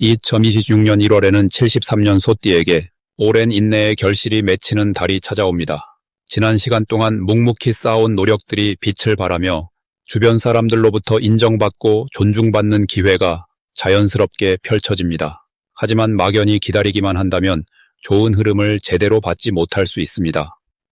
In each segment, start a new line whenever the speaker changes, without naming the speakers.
2026년 1월에는 73년 소띠에게 오랜 인내의 결실이 맺히는 달이 찾아옵니다. 지난 시간 동안 묵묵히 쌓아온 노력들이 빛을 발하며 주변 사람들로부터 인정받고 존중받는 기회가 자연스럽게 펼쳐집니다. 하지만 막연히 기다리기만 한다면 좋은 흐름을 제대로 받지 못할 수 있습니다.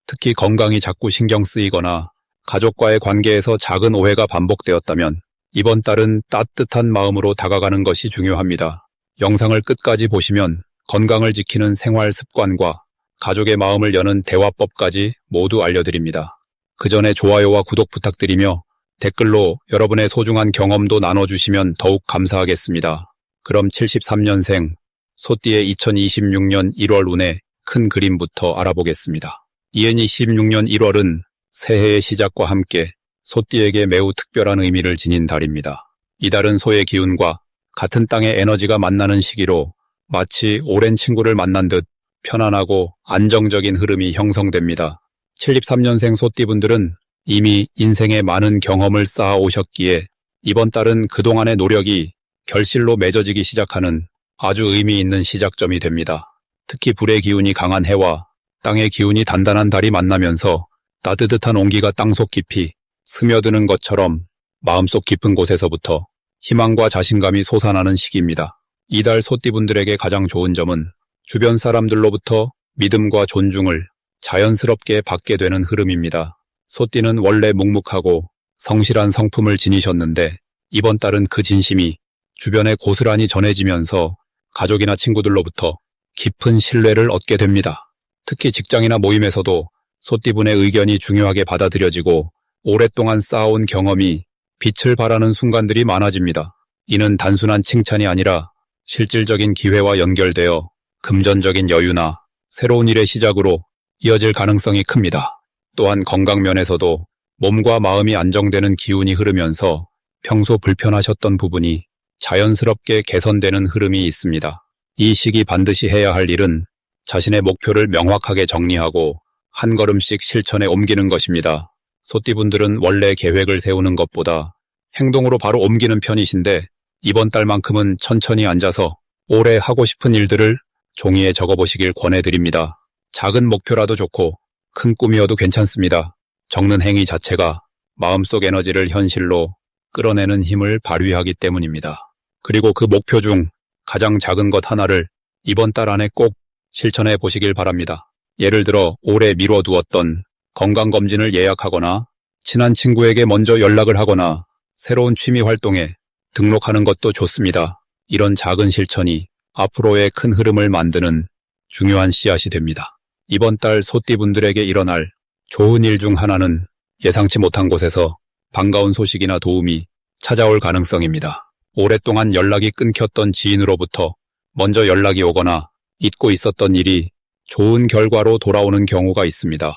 특히 건강이 자꾸 신경 쓰이거나 가족과의 관계에서 작은 오해가 반복되었다면 이번 달은 따뜻한 마음으로 다가가는 것이 중요합니다. 영상을 끝까지 보시면 건강을 지키는 생활 습관과 가족의 마음을 여는 대화법까지 모두 알려드립니다. 그 전에 좋아요와 구독 부탁드리며 댓글로 여러분의 소중한 경험도 나눠주시면 더욱 감사하겠습니다. 그럼 73년생 소띠의 2026년 1월 운의 큰 그림부터 알아보겠습니다. 2026년 1월은 새해의 시작과 함께 소띠에게 매우 특별한 의미를 지닌 달입니다. 이 달은 소의 기운과 같은 땅의 에너지가 만나는 시기로 마치 오랜 친구를 만난 듯 편안하고 안정적인 흐름이 형성됩니다. 73년생 소띠분들은 이미 인생에 많은 경험을 쌓아 오셨기에 이번 달은 그동안의 노력이 결실로 맺어지기 시작하는 아주 의미 있는 시작점이 됩니다. 특히 불의 기운이 강한 해와 땅의 기운이 단단한 달이 만나면서 따뜻한 온기가 땅속 깊이 스며드는 것처럼 마음속 깊은 곳에서부터 희망과 자신감이 솟아나는 시기입니다. 이달 소띠분들에게 가장 좋은 점은 주변 사람들로부터 믿음과 존중을 자연스럽게 받게 되는 흐름입니다. 소띠는 원래 묵묵하고 성실한 성품을 지니셨는데 이번 달은 그 진심이 주변에 고스란히 전해지면서 가족이나 친구들로부터 깊은 신뢰를 얻게 됩니다. 특히 직장이나 모임에서도 소띠분의 의견이 중요하게 받아들여지고 오랫동안 쌓아온 경험이 빛을 발하는 순간들이 많아집니다. 이는 단순한 칭찬이 아니라 실질적인 기회와 연결되어 금전적인 여유나 새로운 일의 시작으로 이어질 가능성이 큽니다. 또한 건강 면에서도 몸과 마음이 안정되는 기운이 흐르면서 평소 불편하셨던 부분이 자연스럽게 개선되는 흐름이 있습니다. 이 시기 반드시 해야 할 일은 자신의 목표를 명확하게 정리하고 한 걸음씩 실천에 옮기는 것입니다. 소띠분들은 원래 계획을 세우는 것보다 행동으로 바로 옮기는 편이신데 이번 달만큼은 천천히 앉아서 올해 하고 싶은 일들을 종이에 적어보시길 권해드립니다. 작은 목표라도 좋고 큰 꿈이어도 괜찮습니다. 적는 행위 자체가 마음속 에너지를 현실로 끌어내는 힘을 발휘하기 때문입니다. 그리고 그 목표 중 가장 작은 것 하나를 이번 달 안에 꼭 실천해 보시길 바랍니다. 예를 들어 오래 미뤄두었던 건강검진을 예약하거나 친한 친구에게 먼저 연락을 하거나 새로운 취미 활동에 등록하는 것도 좋습니다. 이런 작은 실천이 앞으로의 큰 흐름을 만드는 중요한 씨앗이 됩니다. 이번 달 소띠분들에게 일어날 좋은 일 중 하나는 예상치 못한 곳에서 반가운 소식이나 도움이 찾아올 가능성입니다. 오랫동안 연락이 끊겼던 지인으로부터 먼저 연락이 오거나 잊고 있었던 일이 좋은 결과로 돌아오는 경우가 있습니다.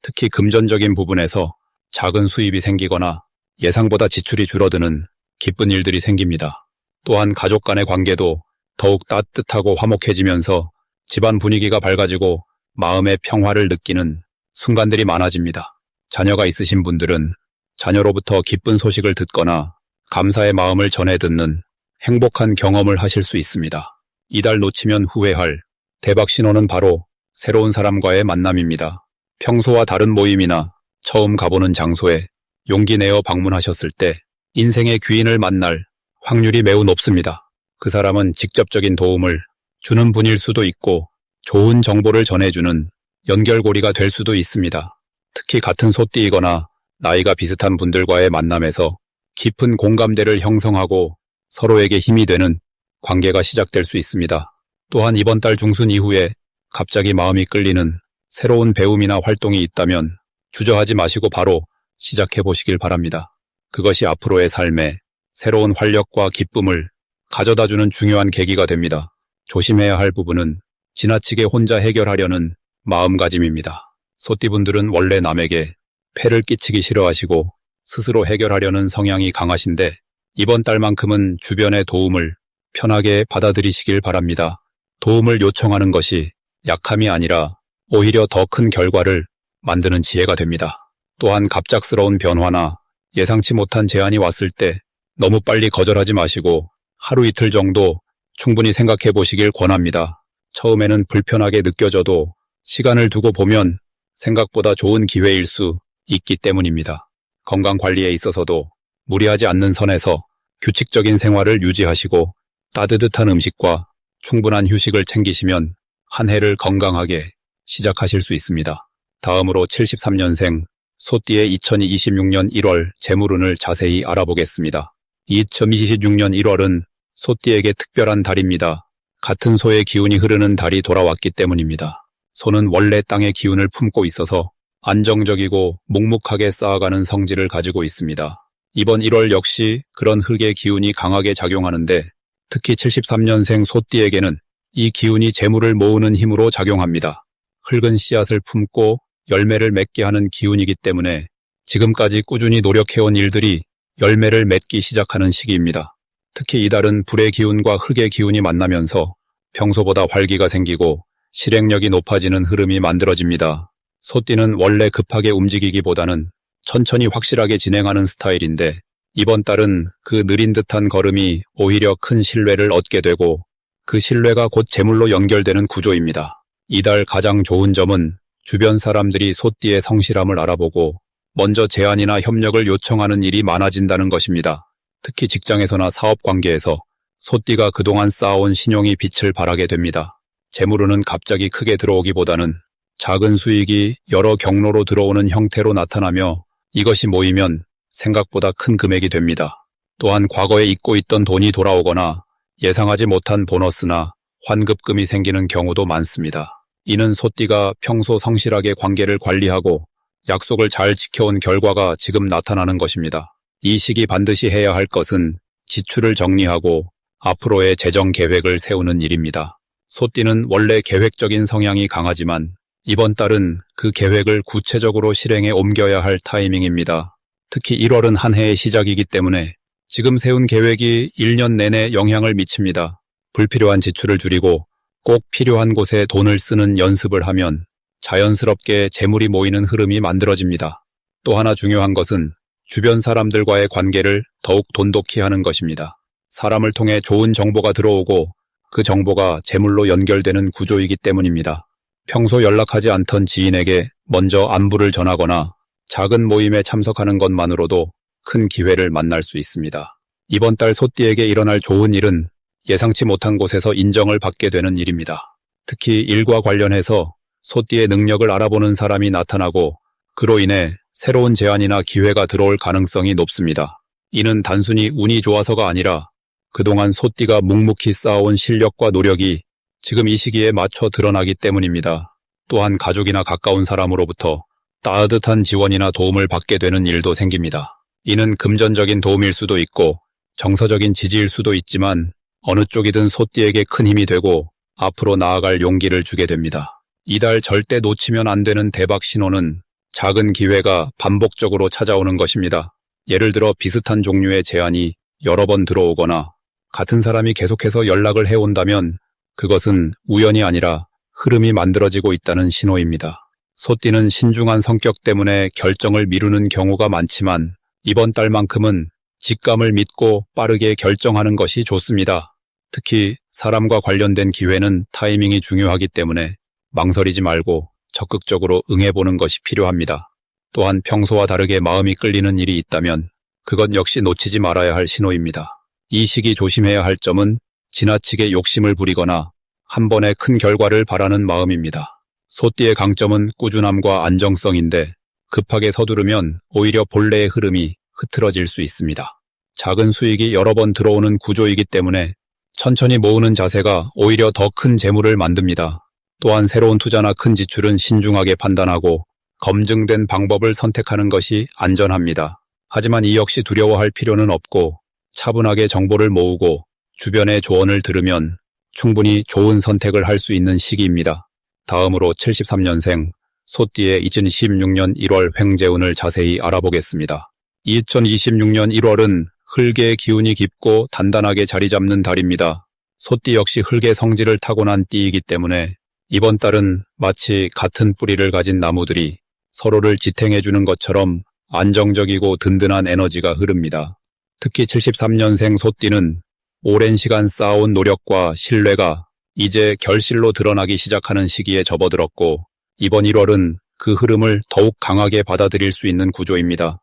특히 금전적인 부분에서 작은 수입이 생기거나 예상보다 지출이 줄어드는 기쁜 일들이 생깁니다. 또한 가족 간의 관계도 더욱 따뜻하고 화목해지면서 집안 분위기가 밝아지고 마음의 평화를 느끼는 순간들이 많아집니다. 자녀가 있으신 분들은 자녀로부터 기쁜 소식을 듣거나 감사의 마음을 전해 듣는 행복한 경험을 하실 수 있습니다. 이달 놓치면 후회할 대박 신호는 바로 새로운 사람과의 만남입니다. 평소와 다른 모임이나 처음 가보는 장소에 용기 내어 방문하셨을 때 인생의 귀인을 만날 확률이 매우 높습니다. 그 사람은 직접적인 도움을 주는 분일 수도 있고 좋은 정보를 전해주는 연결고리가 될 수도 있습니다. 특히 같은 소띠이거나 나이가 비슷한 분들과의 만남에서 깊은 공감대를 형성하고 서로에게 힘이 되는 관계가 시작될 수 있습니다. 또한 이번 달 중순 이후에 갑자기 마음이 끌리는 새로운 배움이나 활동이 있다면 주저하지 마시고 바로 시작해 보시길 바랍니다. 그것이 앞으로의 삶에 새로운 활력과 기쁨을 가져다주는 중요한 계기가 됩니다. 조심해야 할 부분은 지나치게 혼자 해결하려는 마음가짐입니다. 소띠분들은 원래 남에게 폐를 끼치기 싫어하시고 스스로 해결하려는 성향이 강하신데 이번 달만큼은 주변의 도움을 편하게 받아들이시길 바랍니다. 도움을 요청하는 것이 약함이 아니라 오히려 더 큰 결과를 만드는 지혜가 됩니다. 또한 갑작스러운 변화나 예상치 못한 제안이 왔을 때 너무 빨리 거절하지 마시고 하루 이틀 정도 충분히 생각해 보시길 권합니다. 처음에는 불편하게 느껴져도 시간을 두고 보면 생각보다 좋은 기회일 수 있기 때문입니다. 건강관리에 있어서도 무리하지 않는 선에서 규칙적인 생활을 유지하시고 따뜻한 음식과 충분한 휴식을 챙기시면 한 해를 건강하게 시작하실 수 있습니다. 다음으로 73년생 소띠의 2026년 1월 재물운을 자세히 알아보겠습니다. 2026년 1월은 소띠에게 특별한 달입니다. 같은 소의 기운이 흐르는 달이 돌아왔기 때문입니다. 소는 원래 땅의 기운을 품고 있어서 안정적이고 묵묵하게 쌓아가는 성질을 가지고 있습니다. 이번 1월 역시 그런 흙의 기운이 강하게 작용하는데 특히 73년생 소띠에게는 이 기운이 재물을 모으는 힘으로 작용합니다. 흙은 씨앗을 품고 열매를 맺게 하는 기운이기 때문에 지금까지 꾸준히 노력해온 일들이 열매를 맺기 시작하는 시기입니다. 특히 이달은 불의 기운과 흙의 기운이 만나면서 평소보다 활기가 생기고 실행력이 높아지는 흐름이 만들어집니다. 소띠는 원래 급하게 움직이기보다는 천천히 확실하게 진행하는 스타일인데 이번 달은 그 느린 듯한 걸음이 오히려 큰 신뢰를 얻게 되고 그 신뢰가 곧 재물로 연결되는 구조입니다. 이달 가장 좋은 점은 주변 사람들이 소띠의 성실함을 알아보고 먼저 제안이나 협력을 요청하는 일이 많아진다는 것입니다. 특히 직장에서나 사업 관계에서 소띠가 그동안 쌓아온 신용이 빛을 발하게 됩니다. 재물운은 갑자기 크게 들어오기보다는 작은 수익이 여러 경로로 들어오는 형태로 나타나며 이것이 모이면 생각보다 큰 금액이 됩니다. 또한 과거에 잊고 있던 돈이 돌아오거나 예상하지 못한 보너스나 환급금이 생기는 경우도 많습니다. 이는 소띠가 평소 성실하게 관계를 관리하고 약속을 잘 지켜온 결과가 지금 나타나는 것입니다. 이 시기 반드시 해야 할 것은 지출을 정리하고 앞으로의 재정 계획을 세우는 일입니다. 소띠는 원래 계획적인 성향이 강하지만 이번 달은 그 계획을 구체적으로 실행에 옮겨야 할 타이밍입니다. 특히 1월은 한 해의 시작이기 때문에 지금 세운 계획이 1년 내내 영향을 미칩니다. 불필요한 지출을 줄이고 꼭 필요한 곳에 돈을 쓰는 연습을 하면 자연스럽게 재물이 모이는 흐름이 만들어집니다. 또 하나 중요한 것은 주변 사람들과의 관계를 더욱 돈독히 하는 것입니다. 사람을 통해 좋은 정보가 들어오고 그 정보가 재물로 연결되는 구조이기 때문입니다. 평소 연락하지 않던 지인에게 먼저 안부를 전하거나 작은 모임에 참석하는 것만으로도 큰 기회를 만날 수 있습니다. 이번 달 소띠에게 일어날 좋은 일은 예상치 못한 곳에서 인정을 받게 되는 일입니다. 특히 일과 관련해서 소띠의 능력을 알아보는 사람이 나타나고 그로 인해 새로운 제안이나 기회가 들어올 가능성이 높습니다. 이는 단순히 운이 좋아서가 아니라 그동안 소띠가 묵묵히 쌓아온 실력과 노력이 지금 이 시기에 맞춰 드러나기 때문입니다. 또한 가족이나 가까운 사람으로부터 따뜻한 지원이나 도움을 받게 되는 일도 생깁니다. 이는 금전적인 도움일 수도 있고 정서적인 지지일 수도 있지만 어느 쪽이든 소띠에게 큰 힘이 되고 앞으로 나아갈 용기를 주게 됩니다. 이달 절대 놓치면 안 되는 대박 신호는 작은 기회가 반복적으로 찾아오는 것입니다. 예를 들어 비슷한 종류의 제안이 여러 번 들어오거나 같은 사람이 계속해서 연락을 해온다면 그것은 우연이 아니라 흐름이 만들어지고 있다는 신호입니다. 소띠는 신중한 성격 때문에 결정을 미루는 경우가 많지만 이번 달만큼은 직감을 믿고 빠르게 결정하는 것이 좋습니다. 특히 사람과 관련된 기회는 타이밍이 중요하기 때문에 망설이지 말고 적극적으로 응해보는 것이 필요합니다. 또한 평소와 다르게 마음이 끌리는 일이 있다면 그것 역시 놓치지 말아야 할 신호입니다. 이 시기 조심해야 할 점은 지나치게 욕심을 부리거나 한 번에 큰 결과를 바라는 마음입니다. 소띠의 강점은 꾸준함과 안정성인데 급하게 서두르면 오히려 본래의 흐름이 흐트러질 수 있습니다. 작은 수익이 여러 번 들어오는 구조이기 때문에 천천히 모으는 자세가 오히려 더 큰 재물을 만듭니다. 또한 새로운 투자나 큰 지출은 신중하게 판단하고 검증된 방법을 선택하는 것이 안전합니다. 하지만 이 역시 두려워할 필요는 없고 차분하게 정보를 모으고 주변의 조언을 들으면 충분히 좋은 선택을 할 수 있는 시기입니다. 다음으로 73년생 소띠의 2016년 1월 횡재운을 자세히 알아보겠습니다. 2026년 1월은 흙의 기운이 깊고 단단하게 자리 잡는 달입니다. 소띠 역시 흙의 성질을 타고난 띠이기 때문에 이번 달은 마치 같은 뿌리를 가진 나무들이 서로를 지탱해주는 것처럼 안정적이고 든든한 에너지가 흐릅니다. 특히 73년생 소띠는 오랜 시간 쌓아온 노력과 신뢰가 이제 결실로 드러나기 시작하는 시기에 접어들었고 이번 1월은 그 흐름을 더욱 강하게 받아들일 수 있는 구조입니다.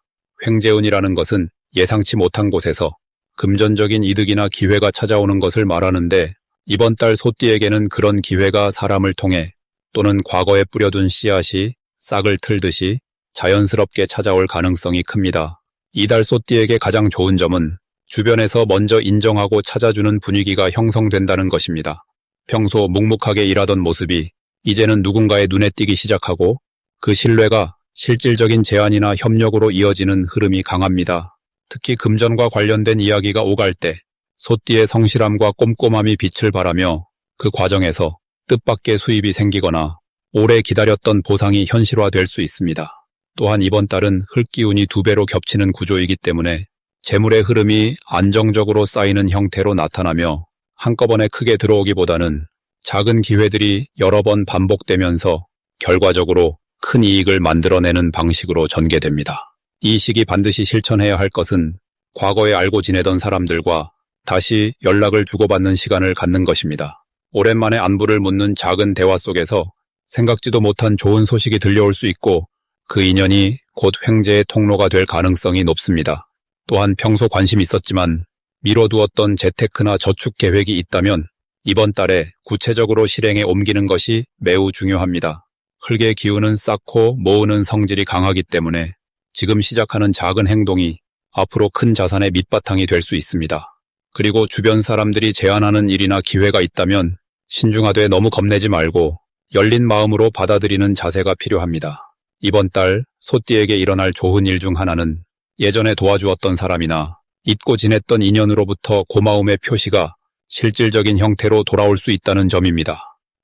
횡재운이라는 것은 예상치 못한 곳에서 금전적인 이득이나 기회가 찾아오는 것을 말하는데 이번 달 소띠에게는 그런 기회가 사람을 통해 또는 과거에 뿌려둔 씨앗이 싹을 틀듯이 자연스럽게 찾아올 가능성이 큽니다. 이달 소띠에게 가장 좋은 점은 주변에서 먼저 인정하고 찾아주는 분위기가 형성된다는 것입니다. 평소 묵묵하게 일하던 모습이 이제는 누군가의 눈에 띄기 시작하고 그 신뢰가 실질적인 제안이나 협력으로 이어지는 흐름이 강합니다. 특히 금전과 관련된 이야기가 오갈 때 소띠의 성실함과 꼼꼼함이 빛을 발하며 그 과정에서 뜻밖의 수입이 생기거나 오래 기다렸던 보상이 현실화될 수 있습니다. 또한 이번 달은 흙기운이 2배로 겹치는 구조이기 때문에 재물의 흐름이 안정적으로 쌓이는 형태로 나타나며 한꺼번에 크게 들어오기보다는 작은 기회들이 여러 번 반복되면서 결과적으로 큰 이익을 만들어내는 방식으로 전개됩니다. 이 시기 반드시 실천해야 할 것은 과거에 알고 지내던 사람들과 다시 연락을 주고받는 시간을 갖는 것입니다. 오랜만에 안부를 묻는 작은 대화 속에서 생각지도 못한 좋은 소식이 들려올 수 있고 그 인연이 곧 횡재의 통로가 될 가능성이 높습니다. 또한 평소 관심 있었지만 미뤄두었던 재테크나 저축 계획이 있다면 이번 달에 구체적으로 실행에 옮기는 것이 매우 중요합니다. 흙의 기운은 쌓고 모으는 성질이 강하기 때문에 지금 시작하는 작은 행동이 앞으로 큰 자산의 밑바탕이 될 수 있습니다. 그리고 주변 사람들이 제안하는 일이나 기회가 있다면 신중하되 너무 겁내지 말고 열린 마음으로 받아들이는 자세가 필요합니다. 이번 달 소띠에게 일어날 좋은 일 중 하나는 예전에 도와주었던 사람이나 잊고 지냈던 인연으로부터 고마움의 표시가 실질적인 형태로 돌아올 수 있다는 점입니다.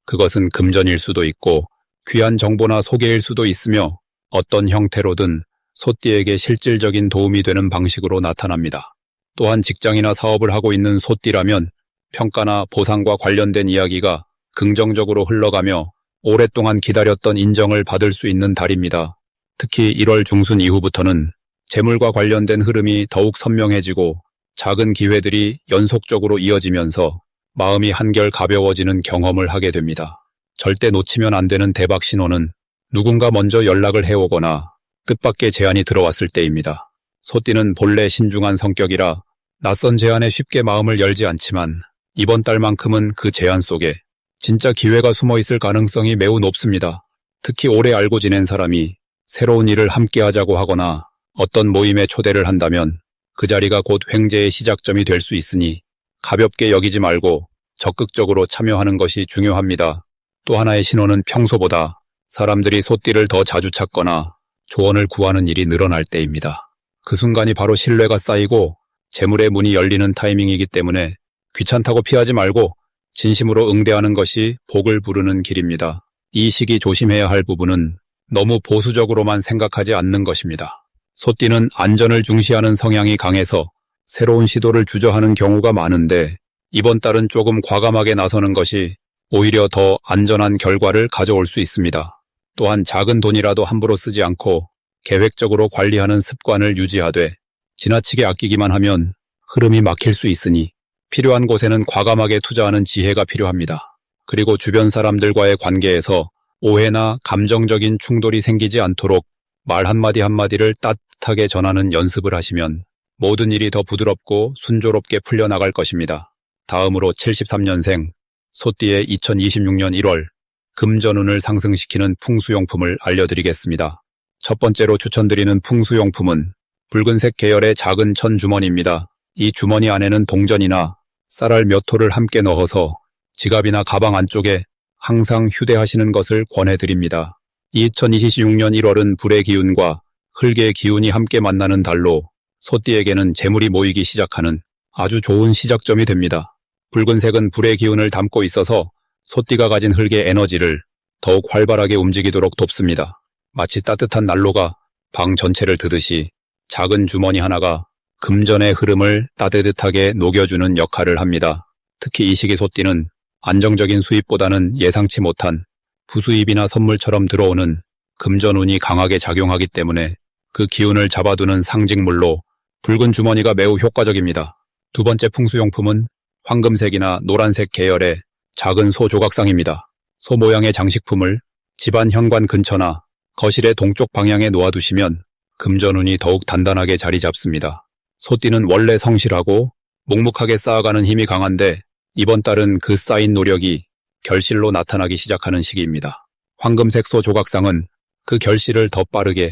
그것은 금전일 수도 있고 귀한 정보나 소개일 수도 있으며 어떤 형태로든 소띠에게 실질적인 도움이 되는 방식으로 나타납니다. 또한 직장이나 사업을 하고 있는 소띠라면 평가나 보상과 관련된 이야기가 긍정적으로 흘러가며 오랫동안 기다렸던 인정을 받을 수 있는 달입니다. 특히 1월 중순 이후부터는 재물과 관련된 흐름이 더욱 선명해지고 작은 기회들이 연속적으로 이어지면서 마음이 한결 가벼워지는 경험을 하게 됩니다. 절대 놓치면 안 되는 대박 신호는 누군가 먼저 연락을 해오거나 뜻밖의 제안이 들어왔을 때입니다. 소띠는 본래 신중한 성격이라 낯선 제안에 쉽게 마음을 열지 않지만 이번 달만큼은 그 제안 속에 진짜 기회가 숨어 있을 가능성이 매우 높습니다. 특히 오래 알고 지낸 사람이 새로운 일을 함께 하자고 하거나 어떤 모임에 초대를 한다면 그 자리가 곧 횡재의 시작점이 될 수 있으니 가볍게 여기지 말고 적극적으로 참여하는 것이 중요합니다. 또 하나의 신호는 평소보다 사람들이 소띠를 더 자주 찾거나 조언을 구하는 일이 늘어날 때입니다. 그 순간이 바로 신뢰가 쌓이고 재물의 문이 열리는 타이밍이기 때문에 귀찮다고 피하지 말고 진심으로 응대하는 것이 복을 부르는 길입니다. 이 시기 조심해야 할 부분은 너무 보수적으로만 생각하지 않는 것입니다. 소띠는 안전을 중시하는 성향이 강해서 새로운 시도를 주저하는 경우가 많은데 이번 달은 조금 과감하게 나서는 것이 오히려 더 안전한 결과를 가져올 수 있습니다. 또한 작은 돈이라도 함부로 쓰지 않고 계획적으로 관리하는 습관을 유지하되 지나치게 아끼기만 하면 흐름이 막힐 수 있으니 필요한 곳에는 과감하게 투자하는 지혜가 필요합니다. 그리고 주변 사람들과의 관계에서 오해나 감정적인 충돌이 생기지 않도록 말 한마디 한마디를 따뜻하게 전하는 연습을 하시면 모든 일이 더 부드럽고 순조롭게 풀려나갈 것입니다. 다음으로 73년생 소띠의 2026년 1월 금전운을 상승시키는 풍수용품을 알려드리겠습니다. 첫 번째로 추천드리는 풍수용품은 붉은색 계열의 작은 천 주머니입니다. 이 주머니 안에는 동전이나 쌀알 몇 톨을 함께 넣어서 지갑이나 가방 안쪽에 항상 휴대하시는 것을 권해드립니다. 2026년 1월은 불의 기운과 흙의 기운이 함께 만나는 달로 소띠에게는 재물이 모이기 시작하는 아주 좋은 시작점이 됩니다. 붉은색은 불의 기운을 담고 있어서 소띠가 가진 흙의 에너지를 더욱 활발하게 움직이도록 돕습니다. 마치 따뜻한 난로가 방 전체를 드듯이 작은 주머니 하나가 금전의 흐름을 따뜻하게 녹여주는 역할을 합니다. 특히 이 시기 소띠는 안정적인 수입보다는 예상치 못한 부수입이나 선물처럼 들어오는 금전운이 강하게 작용하기 때문에 그 기운을 잡아두는 상징물로 붉은 주머니가 매우 효과적입니다. 두 번째 풍수용품은 황금색이나 노란색 계열의 작은 소 조각상입니다. 소 모양의 장식품을 집안 현관 근처나 거실의 동쪽 방향에 놓아두시면 금전운이 더욱 단단하게 자리 잡습니다. 소띠는 원래 성실하고 묵묵하게 쌓아가는 힘이 강한데 이번 달은 그 쌓인 노력이 결실로 나타나기 시작하는 시기입니다. 황금색 소 조각상은 그 결실을 더 빠르게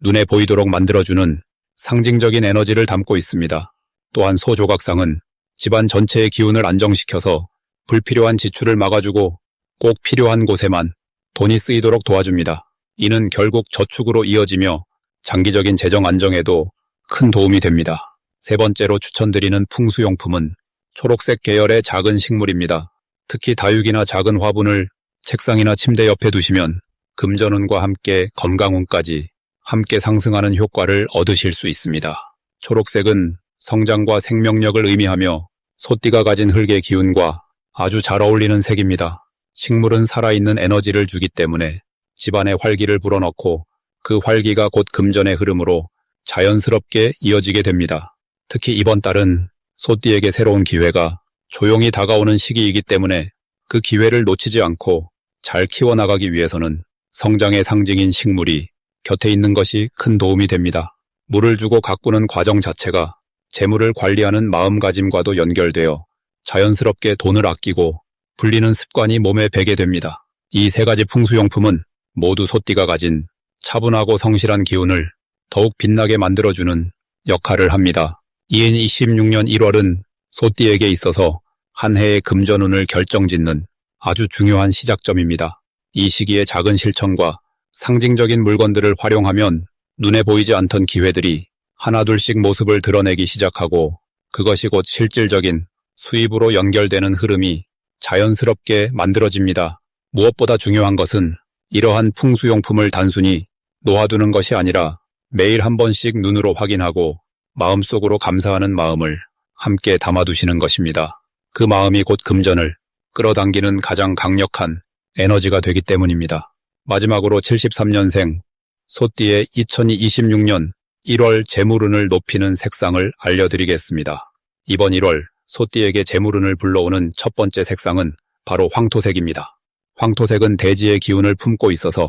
눈에 보이도록 만들어주는 상징적인 에너지를 담고 있습니다. 또한 소 조각상은 집안 전체의 기운을 안정시켜서 불필요한 지출을 막아주고 꼭 필요한 곳에만 돈이 쓰이도록 도와줍니다. 이는 결국 저축으로 이어지며 장기적인 재정 안정에도 큰 도움이 됩니다. 세 번째로 추천드리는 풍수용품은 초록색 계열의 작은 식물입니다. 특히 다육이나 작은 화분을 책상이나 침대 옆에 두시면 금전운과 함께 건강운까지 함께 상승하는 효과를 얻으실 수 있습니다. 초록색은 성장과 생명력을 의미하며 소띠가 가진 흙의 기운과 아주 잘 어울리는 색입니다. 식물은 살아있는 에너지를 주기 때문에 집안에 활기를 불어넣고 그 활기가 곧 금전의 흐름으로 자연스럽게 이어지게 됩니다. 특히 이번 달은 소띠에게 새로운 기회가 조용히 다가오는 시기이기 때문에 그 기회를 놓치지 않고 잘 키워나가기 위해서는 성장의 상징인 식물이 곁에 있는 것이 큰 도움이 됩니다. 물을 주고 가꾸는 과정 자체가 재물을 관리하는 마음가짐과도 연결되어 자연스럽게 돈을 아끼고 불리는 습관이 몸에 배게 됩니다. 이 세 가지 풍수용품은 모두 소띠가 가진 차분하고 성실한 기운을 더욱 빛나게 만들어주는 역할을 합니다. 2026년 1월은 소띠에게 있어서 한 해의 금전운을 결정짓는 아주 중요한 시작점입니다. 이 시기에 작은 실천과 상징적인 물건들을 활용하면 눈에 보이지 않던 기회들이 하나둘씩 모습을 드러내기 시작하고 그것이 곧 실질적인 수입으로 연결되는 흐름이 자연스럽게 만들어집니다. 무엇보다 중요한 것은 이러한 풍수용품을 단순히 놓아두는 것이 아니라 매일 한 번씩 눈으로 확인하고 마음속으로 감사하는 마음을 함께 담아두시는 것입니다. 그 마음이 곧 금전을 끌어당기는 가장 강력한 에너지가 되기 때문입니다. 마지막으로 73년생 소띠의 2026년 1월 재물운을 높이는 색상을 알려드리겠습니다. 이번 1월 소띠에게 재물운을 불러오는 첫 번째 색상은 바로 황토색입니다. 황토색은 대지의 기운을 품고 있어서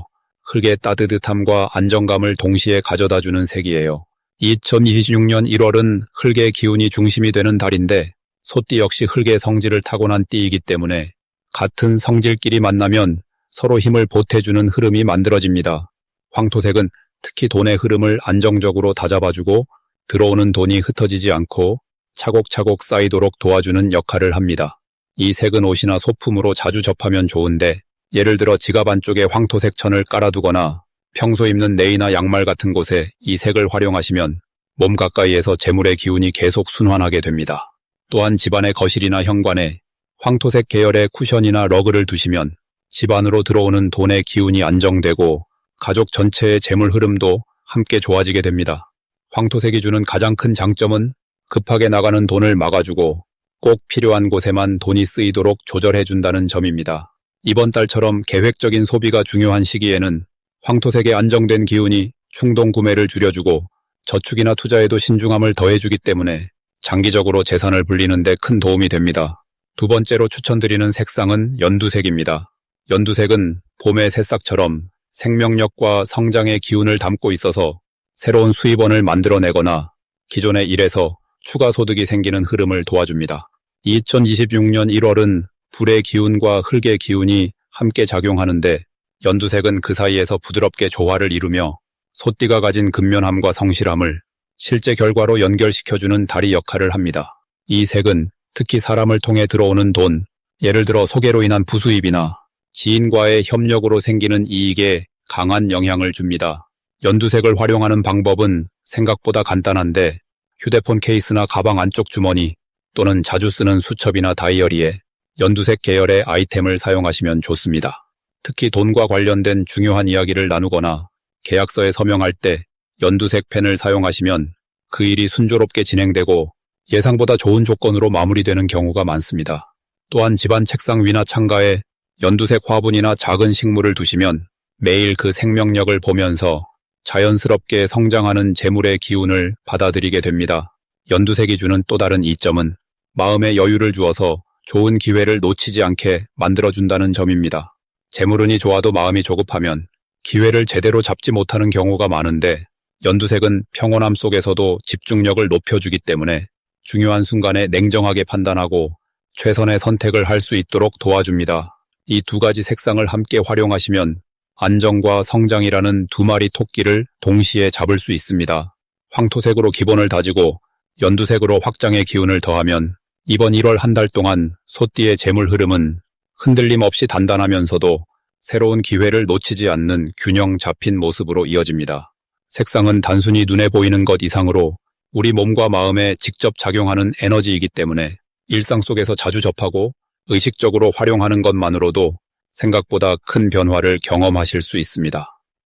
흙의 따뜻함과 안정감을 동시에 가져다주는 색이에요. 2026년 1월은 흙의 기운이 중심이 되는 달인데 소띠 역시 흙의 성질을 타고난 띠이기 때문에 같은 성질끼리 만나면 서로 힘을 보태주는 흐름이 만들어집니다. 황토색은 특히 돈의 흐름을 안정적으로 다잡아주고 들어오는 돈이 흩어지지 않고 차곡차곡 쌓이도록 도와주는 역할을 합니다. 이 색은 옷이나 소품으로 자주 접하면 좋은데 예를 들어 지갑 안쪽에 황토색 천을 깔아두거나 평소 입는 내이나 양말 같은 곳에 이 색을 활용하시면 몸 가까이에서 재물의 기운이 계속 순환하게 됩니다. 또한 집안의 거실이나 현관에 황토색 계열의 쿠션이나 러그를 두시면 집 안으로 들어오는 돈의 기운이 안정되고 가족 전체의 재물 흐름도 함께 좋아지게 됩니다. 황토색이 주는 가장 큰 장점은 급하게 나가는 돈을 막아주고 꼭 필요한 곳에만 돈이 쓰이도록 조절해준다는 점입니다. 이번 달처럼 계획적인 소비가 중요한 시기에는 황토색의 안정된 기운이 충동 구매를 줄여주고 저축이나 투자에도 신중함을 더해주기 때문에 장기적으로 재산을 불리는 데 큰 도움이 됩니다. 두 번째로 추천드리는 색상은 연두색입니다. 연두색은 봄의 새싹처럼 생명력과 성장의 기운을 담고 있어서 새로운 수입원을 만들어내거나 기존의 일에서 추가 소득이 생기는 흐름을 도와줍니다. 2026년 1월은 불의 기운과 흙의 기운이 함께 작용하는데 연두색은 그 사이에서 부드럽게 조화를 이루며 소띠가 가진 근면함과 성실함을 실제 결과로 연결시켜주는 다리 역할을 합니다. 이 색은 특히 사람을 통해 들어오는 돈, 예를 들어 소개로 인한 부수입이나 지인과의 협력으로 생기는 이익에 강한 영향을 줍니다. 연두색을 활용하는 방법은 생각보다 간단한데 휴대폰 케이스나 가방 안쪽 주머니 또는 자주 쓰는 수첩이나 다이어리에 연두색 계열의 아이템을 사용하시면 좋습니다. 특히 돈과 관련된 중요한 이야기를 나누거나 계약서에 서명할 때 연두색 펜을 사용하시면 그 일이 순조롭게 진행되고 예상보다 좋은 조건으로 마무리되는 경우가 많습니다. 또한 집안 책상 위나 창가에 연두색 화분이나 작은 식물을 두시면 매일 그 생명력을 보면서 자연스럽게 성장하는 재물의 기운을 받아들이게 됩니다. 연두색이 주는 또 다른 이점은 마음의 여유를 주어서 좋은 기회를 놓치지 않게 만들어준다는 점입니다. 재물운이 좋아도 마음이 조급하면 기회를 제대로 잡지 못하는 경우가 많은데 연두색은 평온함 속에서도 집중력을 높여주기 때문에 중요한 순간에 냉정하게 판단하고 최선의 선택을 할 수 있도록 도와줍니다. 이 두 가지 색상을 함께 활용하시면 안정과 성장이라는 두 마리 토끼를 동시에 잡을 수 있습니다. 황토색으로 기본을 다지고 연두색으로 확장의 기운을 더하면 이번 1월 한 달 동안 소띠의 재물 흐름은 흔들림 없이 단단하면서도 새로운 기회를 놓치지 않는 균형 잡힌 모습으로 이어집니다. 색상은 단순히 눈에 보이는 것 이상으로 우리 몸과 마음에 직접 작용하는 에너지이기 때문에 일상 속에서 자주 접하고 의식적으로 활용하는 것만으로도 생각보다 큰 변화를 경험하실 수 있습니다.